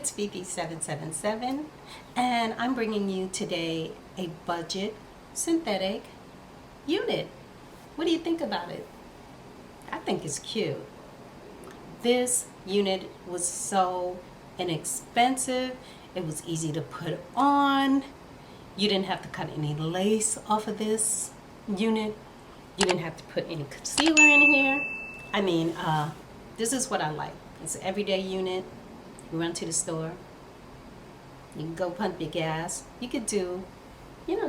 it's BB777 and I'm bringing you today a budget synthetic unit. What do you think about it? I think it's cute. This unit was so inexpensive. It was easy to put on. You didn't have to cut any lace off of this unit. You didn't have to put any concealer in here. I mean, this is what I like. It's an everyday unit. You run to the store. You can go pump your gas. You could do,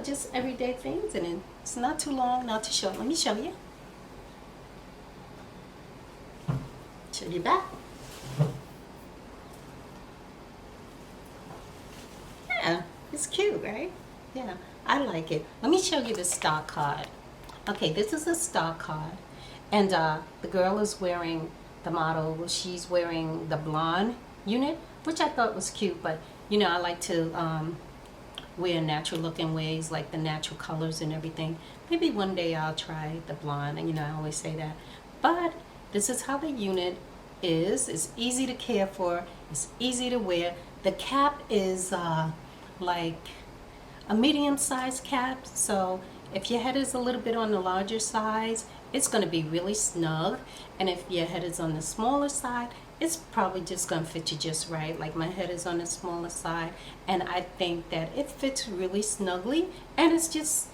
just everyday things, and it's not too long, not too short. Let me show you. Show you back. Yeah, it's cute, right? Yeah, I like it. Let me show you the stock card. Okay, this is a stock card, and the girl is wearing, the model, she's wearing the blonde unit, which I thought was cute, but I like to wear natural looking wigs, like the natural colors and everything. Maybe one day I'll try the blonde, and I always say that. But this is how the unit is. It's easy to care for, it's easy to wear. The cap is like a medium-sized cap, so if your head is a little bit on the larger size, it's going to be really snug, and if your head is on the smaller side, it's probably just going to fit you just right. Like my head is on the smaller side, and I think that it fits really snugly, and it's just,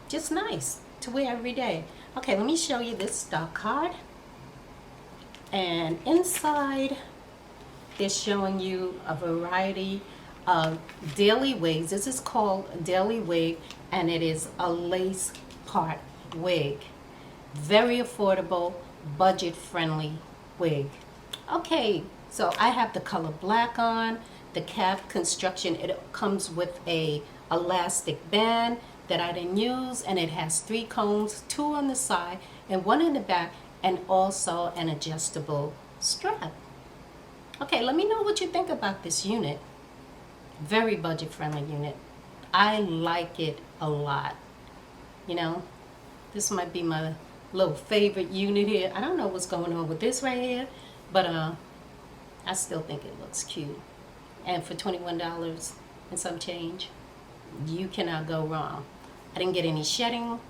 just nice to wear every day. Okay, let me show you this stock card. And inside, they're showing you a variety of Daily Wigs. This is called Daily Wig, and it is a lace part wig. Very affordable, budget-friendly wig. Okay, so I have the color black on. The cap construction, it comes with a elastic band that I didn't use, and it has 3 combs, 2 on the side and 1 in the back, and also an adjustable strap. Okay, let me know what you think about this unit. Very budget-friendly unit. I like it a lot. This might be my little favorite unit here. I don't know what's going on with this right here, but I still think it looks cute. And for $21 and some change, you cannot go wrong. I didn't get any shedding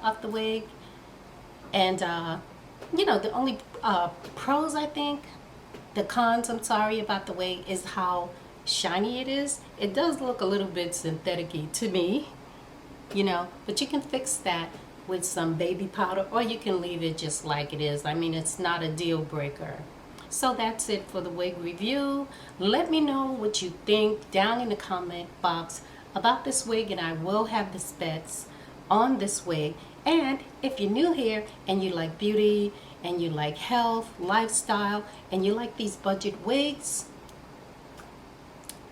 off the wig, and the only pros, I think, the cons, I'm sorry, about the wig is how shiny it is. It does look a little bit synthetic-y to me, but you can fix that with some baby powder, or you can leave it just like it is. I mean, it's not a deal breaker. So that's it for the wig review. Let me know what you think down in the comment box about this wig, and I will have the specs on this wig. And if you're new here and you like beauty and you like health, lifestyle, and you like these budget wigs,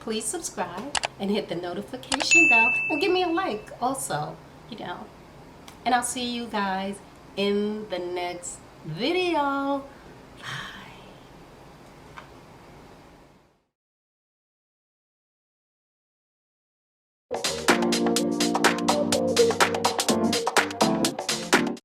please subscribe and hit the notification bell and give me a like also, And I'll see you guys in the next video. Bye.